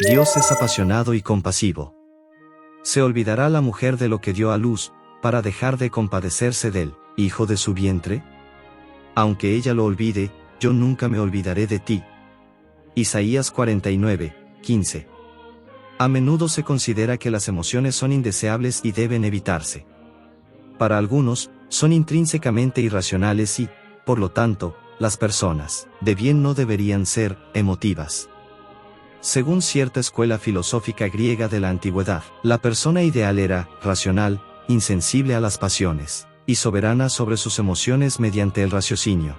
Dios es apasionado y compasivo. ¿Se olvidará la mujer de lo que dio a luz, para dejar de compadecerse del hijo de su vientre? Aunque ella lo olvide, yo nunca me olvidaré de ti. Isaías 49, 15. A menudo se considera que las emociones son indeseables y deben evitarse. Para algunos, son intrínsecamente irracionales y, por lo tanto, las personas de bien no deberían ser emotivas. Según cierta escuela filosófica griega de la antigüedad, la persona ideal era racional, insensible a las pasiones, y soberana sobre sus emociones mediante el raciocinio.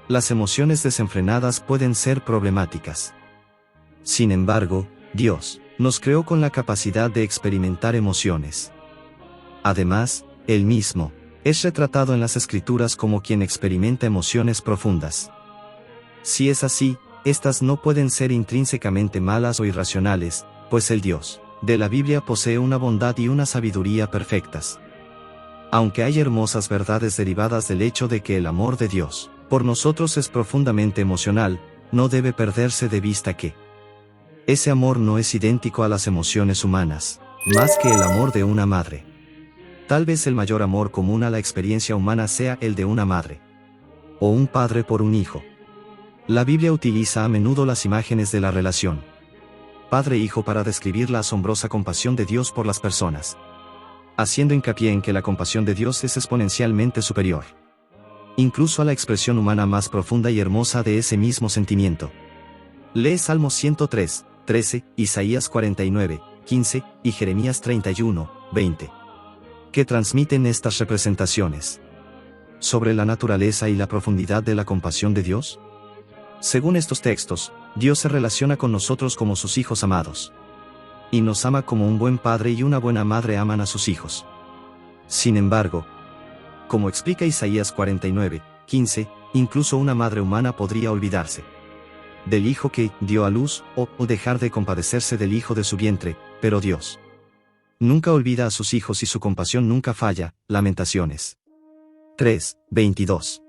Las emociones desenfrenadas pueden ser problemáticas. Sin embargo, Dios nos creó con la capacidad de experimentar emociones. Además, Él mismo es retratado en las Escrituras como quien experimenta emociones profundas. Si es así, estas no pueden ser intrínsecamente malas o irracionales, pues el Dios de la Biblia posee una bondad y una sabiduría perfectas. Aunque hay hermosas verdades derivadas del hecho de que el amor de Dios por nosotros es profundamente emocional, no debe perderse de vista que ese amor no es idéntico a las emociones humanas, más que el amor de una madre. Tal vez el mayor amor común a la experiencia humana sea el de una madre o un padre por un hijo. La Biblia utiliza a menudo las imágenes de la relación padre-hijo para describir la asombrosa compasión de Dios por las personas, haciendo hincapié en que la compasión de Dios es exponencialmente superior incluso a la expresión humana más profunda y hermosa de ese mismo sentimiento. Lee Salmo 103, 13, Isaías 49, 15, y Jeremías 31, 20. ¿Qué transmiten estas representaciones sobre la naturaleza y la profundidad de la compasión de Dios? Según estos textos, Dios se relaciona con nosotros como sus hijos amados. Y nos ama como un buen padre y una buena madre aman a sus hijos. Sin embargo, como explica Isaías 49, 15, incluso una madre humana podría olvidarse del hijo que dio a luz, o dejar de compadecerse del hijo de su vientre, pero Dios nunca olvida a sus hijos y su compasión nunca falla. Lamentaciones 3, 22.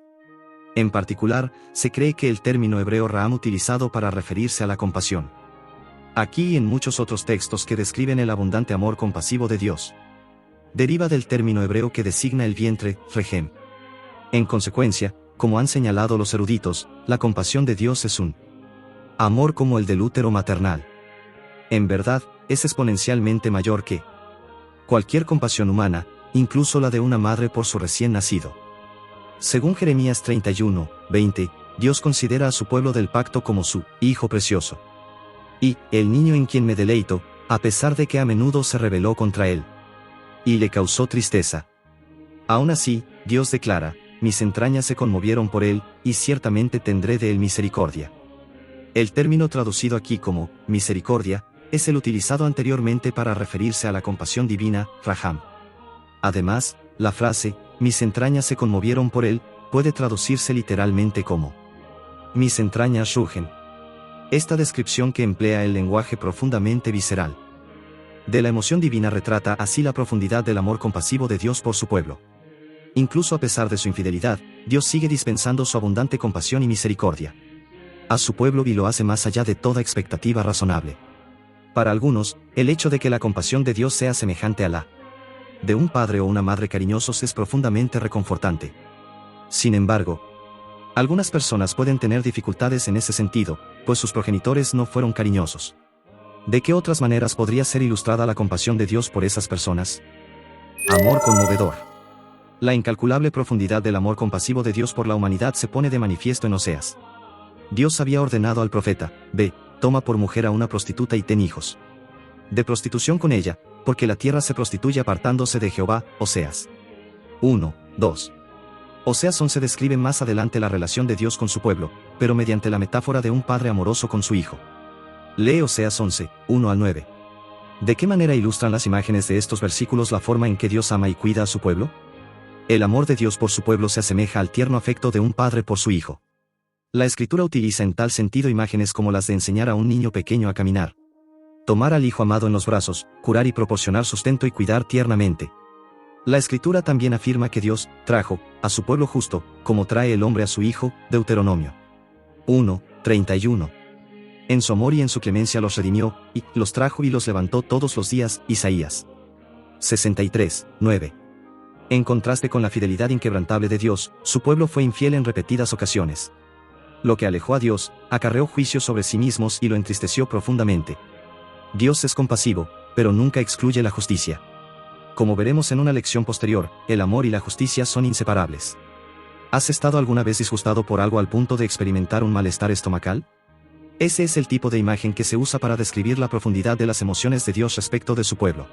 En particular, se cree que el término hebreo Raham utilizado para referirse a la compasión aquí y en muchos otros textos que describen el abundante amor compasivo de Dios, deriva del término hebreo que designa el vientre, Rehem. En consecuencia, como han señalado los eruditos, la compasión de Dios es un amor como el del útero maternal. En verdad, es exponencialmente mayor que cualquier compasión humana, incluso la de una madre por su recién nacido. Según Jeremías 31, 20, Dios considera a su pueblo del pacto como su hijo precioso. Y, el niño en quien me deleito, a pesar de que a menudo se rebeló contra él y le causó tristeza. Aún así, Dios declara, mis entrañas se conmovieron por él, y ciertamente tendré de él misericordia. El término traducido aquí como misericordia es el utilizado anteriormente para referirse a la compasión divina, Raham. Además, la frase, mis entrañas se conmovieron por él, puede traducirse literalmente como mis entrañas rugen. Esta descripción que emplea el lenguaje profundamente visceral de la emoción divina retrata así la profundidad del amor compasivo de Dios por su pueblo. Incluso a pesar de su infidelidad, Dios sigue dispensando su abundante compasión y misericordia a su pueblo y lo hace más allá de toda expectativa razonable. Para algunos, el hecho de que la compasión de Dios sea semejante a la de un padre o una madre cariñosos es profundamente reconfortante. Sin embargo, algunas personas pueden tener dificultades en ese sentido, pues sus progenitores no fueron cariñosos. ¿De qué otras maneras podría ser ilustrada la compasión de Dios por esas personas? Amor conmovedor. La incalculable profundidad del amor compasivo de Dios por la humanidad se pone de manifiesto en Oseas. Dios había ordenado al profeta, ve, toma por mujer a una prostituta y ten hijos de prostitución con ella, porque la tierra se prostituye apartándose de Jehová. Oseas 1, 2. Oseas 11 describe más adelante la relación de Dios con su pueblo, pero mediante la metáfora de un padre amoroso con su hijo. Lee Oseas 11, 1 al 9. ¿De qué manera ilustran las imágenes de estos versículos la forma en que Dios ama y cuida a su pueblo? El amor de Dios por su pueblo se asemeja al tierno afecto de un padre por su hijo. La Escritura utiliza en tal sentido imágenes como las de enseñar a un niño pequeño a caminar, tomar al hijo amado en los brazos, curar y proporcionar sustento y cuidar tiernamente. La Escritura también afirma que Dios trajo a su pueblo justo, como trae el hombre a su hijo. Deuteronomio 1, 31. En su amor y en su clemencia los redimió, y los trajo y los levantó todos los días. Isaías 63, 9. En contraste con la fidelidad inquebrantable de Dios, su pueblo fue infiel en repetidas ocasiones. Lo que alejó a Dios, acarreó juicio sobre sí mismos y lo entristeció profundamente. Dios es compasivo, pero nunca excluye la justicia. Como veremos en una lección posterior, el amor y la justicia son inseparables. ¿Has estado alguna vez disgustado por algo al punto de experimentar un malestar estomacal? Ese es el tipo de imagen que se usa para describir la profundidad de las emociones de Dios respecto de su pueblo.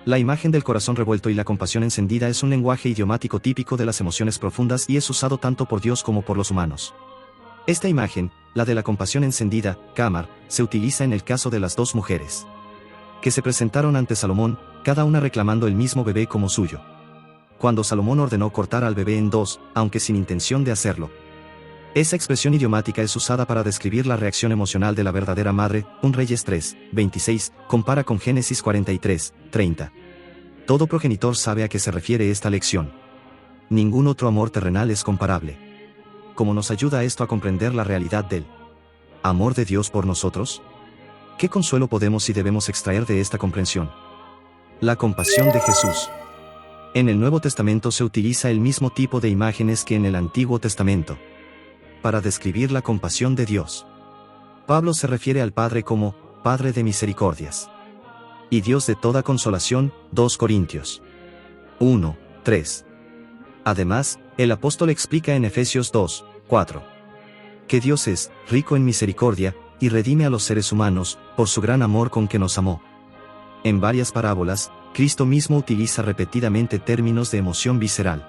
La imagen del corazón revuelto y la compasión encendida es un lenguaje idiomático típico de las emociones profundas y es usado tanto por Dios como por los humanos. Esta imagen, la de la compasión encendida, Kamar, se utiliza en el caso de las dos mujeres que se presentaron ante Salomón, cada una reclamando el mismo bebé como suyo. Cuando Salomón ordenó cortar al bebé en dos, aunque sin intención de hacerlo. Esa expresión idiomática es usada para describir la reacción emocional de la verdadera madre. 1 Reyes 3, 26, compara con Génesis 43, 30. Todo progenitor sabe a qué se refiere esta lección. Ningún otro amor terrenal es comparable. ¿Cómo nos ayuda esto a comprender la realidad del amor de Dios por nosotros? ¿Qué consuelo podemos y debemos extraer de esta comprensión? La compasión de Jesús. En el Nuevo Testamento se utiliza el mismo tipo de imágenes que en el Antiguo Testamento para describir la compasión de Dios. Pablo se refiere al Padre como Padre de misericordias y Dios de toda consolación. 2 Corintios 1, 3. Además, el apóstol explica en Efesios 2, 4 que Dios es rico en misericordia y redime a los seres humanos por su gran amor con que nos amó. En varias parábolas, Cristo mismo utiliza repetidamente términos de emoción visceral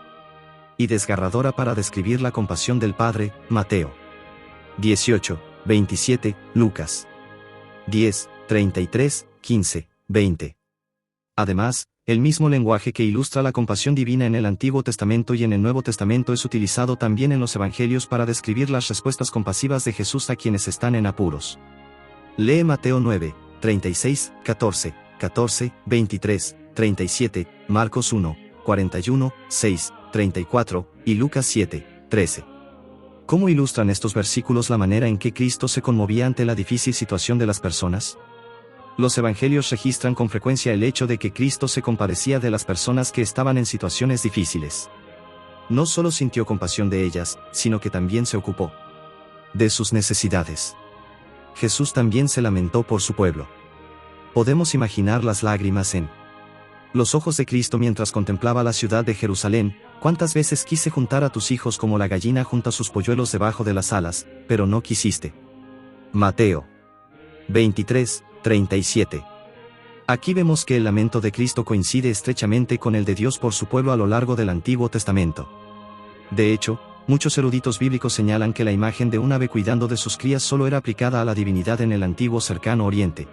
y desgarradora para describir la compasión del Padre. Mateo 18, 27, Lucas 10, 33, 15, 20. Además, el mismo lenguaje que ilustra la compasión divina en el Antiguo Testamento y en el Nuevo Testamento es utilizado también en los Evangelios para describir las respuestas compasivas de Jesús a quienes están en apuros. Lee Mateo 9, 36, 14, 14, 23, 37, Marcos 1, 41, 6, 34, y Lucas 7, 13. ¿Cómo ilustran estos versículos la manera en que Cristo se conmovía ante la difícil situación de las personas? Los evangelios registran con frecuencia el hecho de que Cristo se compadecía de las personas que estaban en situaciones difíciles. No solo sintió compasión de ellas, sino que también se ocupó de sus necesidades. Jesús también se lamentó por su pueblo. Podemos imaginar las lágrimas en los ojos de Cristo mientras contemplaba la ciudad de Jerusalén. ¿Cuántas veces quise juntar a tus hijos como la gallina junta sus polluelos debajo de las alas, pero no quisiste? Mateo 23, 37. Aquí vemos que el lamento de Cristo coincide estrechamente con el de Dios por su pueblo a lo largo del Antiguo Testamento. De hecho, muchos eruditos bíblicos señalan que la imagen de un ave cuidando de sus crías solo era aplicada a la divinidad en el antiguo cercano Oriente.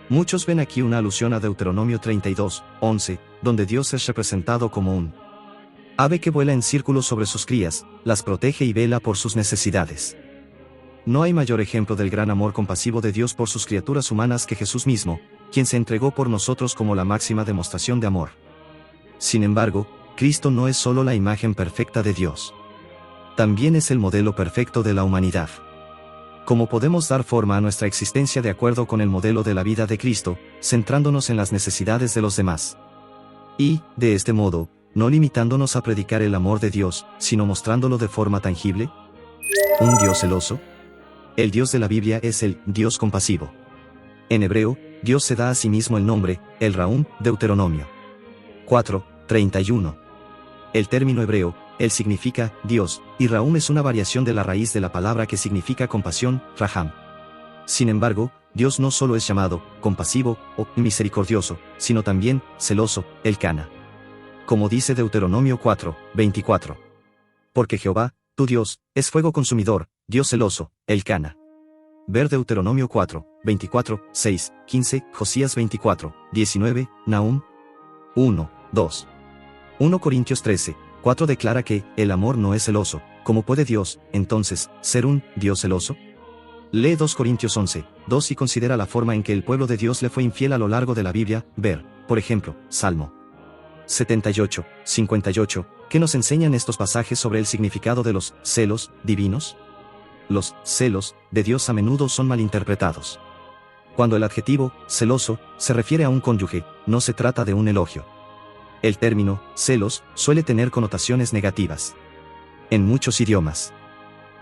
Muchos ven aquí una alusión a Deuteronomio 32, 11, donde Dios es representado como un ave que vuela en círculos sobre sus crías, las protege y vela por sus necesidades. No hay mayor ejemplo del gran amor compasivo de Dios por sus criaturas humanas que Jesús mismo, quien se entregó por nosotros como la máxima demostración de amor. Sin embargo, Cristo no es solo la imagen perfecta de Dios. También es el modelo perfecto de la humanidad. ¿Cómo podemos dar forma a nuestra existencia de acuerdo con el modelo de la vida de Cristo, centrándonos en las necesidades de los demás? Y, de este modo, no limitándonos a predicar el amor de Dios, sino mostrándolo de forma tangible. ¿Un Dios celoso? El Dios de la Biblia es el Dios compasivo. En hebreo, Dios se da a sí mismo el nombre, el Raúm, Deuteronomio 4, 31. El término hebreo, el significa Dios, y Raúm es una variación de la raíz de la palabra que significa compasión, Raham. Sin embargo, Dios no solo es llamado compasivo o misericordioso, sino también celoso, el Cana. Como dice Deuteronomio 4, 24. Porque Jehová, tu Dios, es fuego consumidor, Dios celoso, el Cana. Ver Deuteronomio 4, 24, 6, 15, Josías 24, 19, Nahum 1, 2. 1 Corintios 13, 4 declara que el amor no es celoso. ¿Cómo puede Dios, entonces, ser un Dios celoso? Lee 2 Corintios 11, 2 y considera la forma en que el pueblo de Dios le fue infiel a lo largo de la Biblia. Ver, por ejemplo, Salmo 78, 58, ¿qué nos enseñan estos pasajes sobre el significado de los celos divinos? los celos de Dios a menudo son malinterpretados. Cuando el adjetivo celoso se refiere a un cónyuge, no se trata de un elogio. El término celos suele tener connotaciones negativas en muchos idiomas.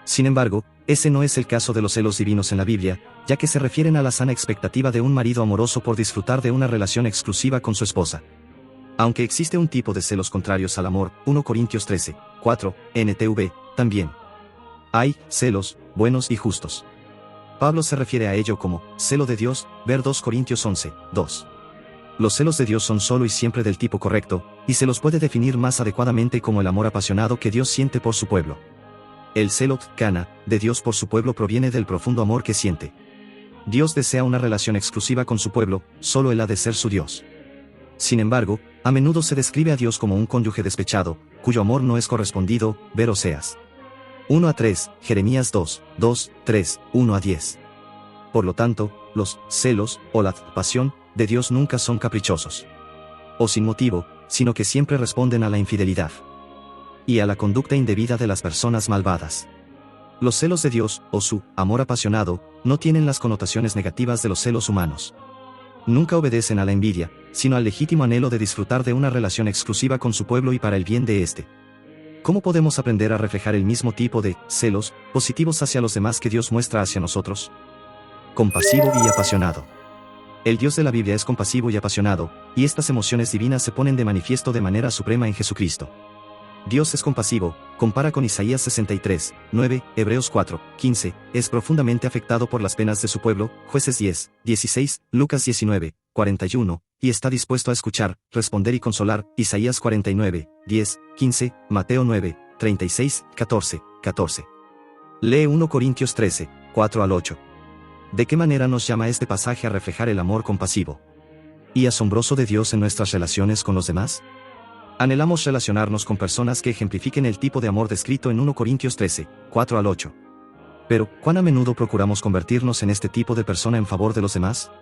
Sin embargo, ese no es el caso de los celos divinos en la Biblia, ya que se refieren a la sana expectativa de un marido amoroso por disfrutar de una relación exclusiva con su esposa. Aunque existe un tipo de celos contrarios al amor, 1 Corintios 13, 4, NTV, también hay celos buenos y justos. Pablo se refiere a ello como celo de Dios, ver 2 Corintios 11, 2. Los celos de Dios son solo y siempre del tipo correcto, y se los puede definir más adecuadamente como el amor apasionado que Dios siente por su pueblo. El celo kana de Dios por su pueblo proviene del profundo amor que siente. Dios desea una relación exclusiva con su pueblo, solo Él ha de ser su Dios. Sin embargo, a menudo se describe a Dios como un cónyuge despechado, cuyo amor no es correspondido, ver Oseas 1-3, Jeremías 2-3, 1-10. Por lo tanto, los celos, o la pasión, de Dios nunca son caprichosos o sin motivo, sino que siempre responden a la infidelidad y a la conducta indebida de las personas malvadas. Los celos de Dios, o su amor apasionado, no tienen las connotaciones negativas de los celos humanos. Nunca obedecen a la envidia, sino al legítimo anhelo de disfrutar de una relación exclusiva con su pueblo y para el bien de éste. ¿Cómo podemos aprender a reflejar el mismo tipo de celos positivos hacia los demás que Dios muestra hacia nosotros? Compasivo y apasionado. El Dios de la Biblia es compasivo y apasionado, y estas emociones divinas se ponen de manifiesto de manera suprema en Jesucristo. Dios es compasivo, compara con Isaías 63, 9, Hebreos 4, 15, es profundamente afectado por las penas de su pueblo, Jueces 10, 16, Lucas 19, 41, y está dispuesto a escuchar, responder y consolar, Isaías 49, 10, 15, Mateo 9, 36, 14, 14. Lee 1 Corintios 13, 4 al 8. ¿De qué manera nos llama este pasaje a reflejar el amor compasivo y asombroso de Dios en nuestras relaciones con los demás? Anhelamos relacionarnos con personas que ejemplifiquen el tipo de amor descrito en 1 Corintios 13, 4 al 8. Pero, ¿cuán a menudo procuramos convertirnos en este tipo de persona en favor de los demás?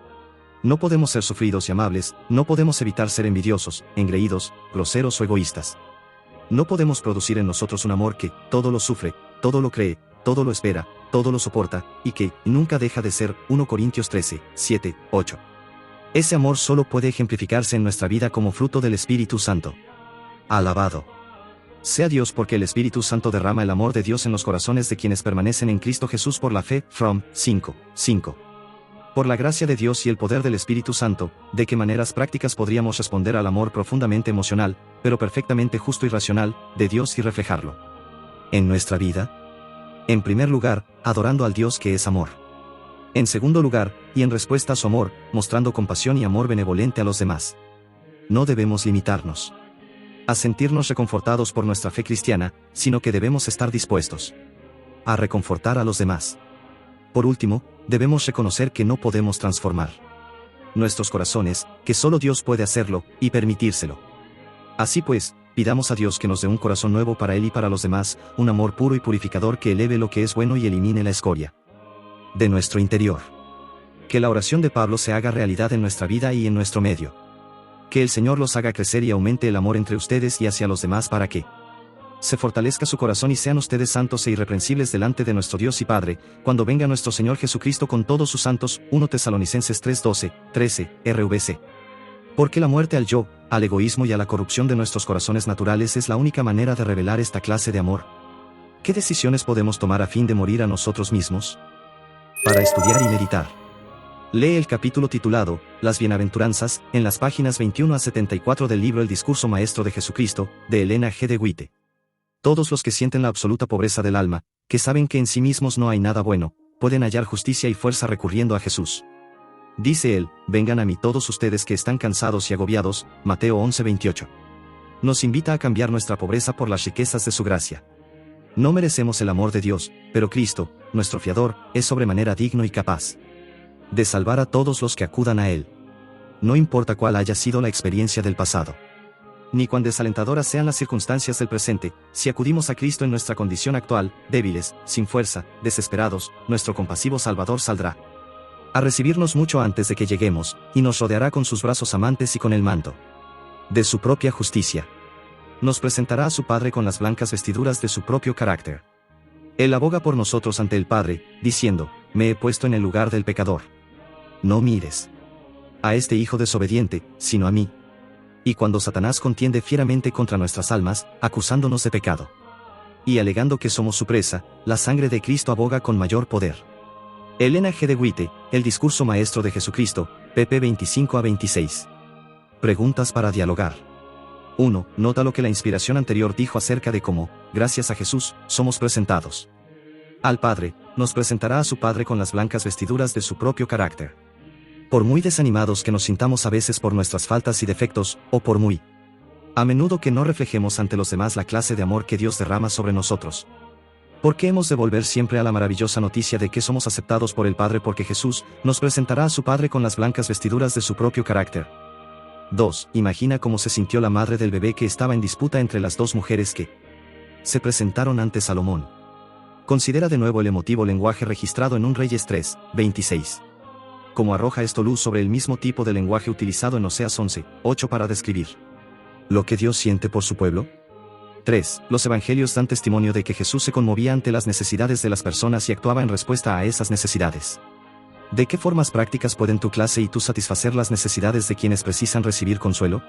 No podemos ser sufridos y amables, no podemos evitar ser envidiosos, engreídos, groseros o egoístas. No podemos producir en nosotros un amor que todo lo sufre, todo lo cree, todo lo espera, todo lo soporta, y que nunca deja de ser 1 Corintios 13, 7, 8. Ese amor solo puede ejemplificarse en nuestra vida como fruto del Espíritu Santo. Alabado sea Dios porque el Espíritu Santo derrama el amor de Dios en los corazones de quienes permanecen en Cristo Jesús por la fe. From 5, 5. Por la gracia de Dios y el poder del Espíritu Santo, ¿de qué maneras prácticas podríamos responder al amor profundamente emocional, pero perfectamente justo y racional, de Dios y reflejarlo en nuestra vida? En primer lugar, adorando al Dios que es amor. En segundo lugar, y en respuesta a su amor, mostrando compasión y amor benevolente a los demás. No debemos limitarnos a sentirnos reconfortados por nuestra fe cristiana, sino que debemos estar dispuestos a reconfortar a los demás. Por último, debemos reconocer que no podemos transformar nuestros corazones, que solo Dios puede hacerlo, y permitírselo. Así pues, pidamos a Dios que nos dé un corazón nuevo para Él y para los demás, un amor puro y purificador que eleve lo que es bueno y elimine la escoria de nuestro interior. Que la oración de Pablo se haga realidad en nuestra vida y en nuestro medio. Que el Señor los haga crecer y aumente el amor entre ustedes y hacia los demás para que se fortalezca su corazón y sean ustedes santos e irreprensibles delante de nuestro Dios y Padre, cuando venga nuestro Señor Jesucristo con todos sus santos. 1 Tesalonicenses 3:12, 13, RVC. Porque la muerte al yo, al egoísmo y a la corrupción de nuestros corazones naturales es la única manera de revelar esta clase de amor. ¿Qué decisiones podemos tomar a fin de morir a nosotros mismos? Para estudiar y meditar. Lee el capítulo titulado, Las Bienaventuranzas, en las páginas 21 a 74 del libro El Discurso Maestro de Jesucristo, de Elena G. de White. Todos los que sienten la absoluta pobreza del alma, que saben que en sí mismos no hay nada bueno, pueden hallar justicia y fuerza recurriendo a Jesús. Dice él, vengan a mí todos ustedes que están cansados y agobiados, Mateo 11:28. Nos invita a cambiar nuestra pobreza por las riquezas de su gracia. No merecemos el amor de Dios, pero Cristo, nuestro fiador, es sobremanera digno y capaz de salvar a todos los que acudan a Él. No importa cuál haya sido la experiencia del pasado, ni cuán desalentadoras sean las circunstancias del presente, si acudimos a Cristo en nuestra condición actual, débiles, sin fuerza, desesperados, nuestro compasivo Salvador saldrá a recibirnos mucho antes de que lleguemos, y nos rodeará con sus brazos amantes y con el manto de su propia justicia. Nos presentará a su Padre con las blancas vestiduras de su propio carácter. Él aboga por nosotros ante el Padre, diciendo, me he puesto en el lugar del pecador. No mires a este hijo desobediente, sino a mí. Y cuando Satanás contiende fieramente contra nuestras almas, acusándonos de pecado y alegando que somos su presa, la sangre de Cristo aboga con mayor poder. Elena G. de White, El discurso maestro de Jesucristo, pp 25 a 26. Preguntas para dialogar. 1. Nota lo que la inspiración anterior dijo acerca de cómo, gracias a Jesús, somos presentados al Padre, nos presentará a su Padre con las blancas vestiduras de su propio carácter. Por muy desanimados que nos sintamos a veces por nuestras faltas y defectos, o por muy a menudo que no reflejemos ante los demás la clase de amor que Dios derrama sobre nosotros. ¿Por qué hemos de volver siempre a la maravillosa noticia de que somos aceptados por el Padre? Porque Jesús nos presentará a su Padre con las blancas vestiduras de su propio carácter. 2. Imagina cómo se sintió la madre del bebé que estaba en disputa entre las dos mujeres que se presentaron ante Salomón. Considera de nuevo el emotivo lenguaje registrado en 1 Reyes 3, 26. Como arroja esto luz sobre el mismo tipo de lenguaje utilizado en Oseas 11, 8 para describir lo que Dios siente por su pueblo. 3. Los evangelios dan testimonio de que Jesús se conmovía ante las necesidades de las personas y actuaba en respuesta a esas necesidades. ¿De qué formas prácticas pueden tu clase y tú satisfacer las necesidades de quienes precisan recibir consuelo?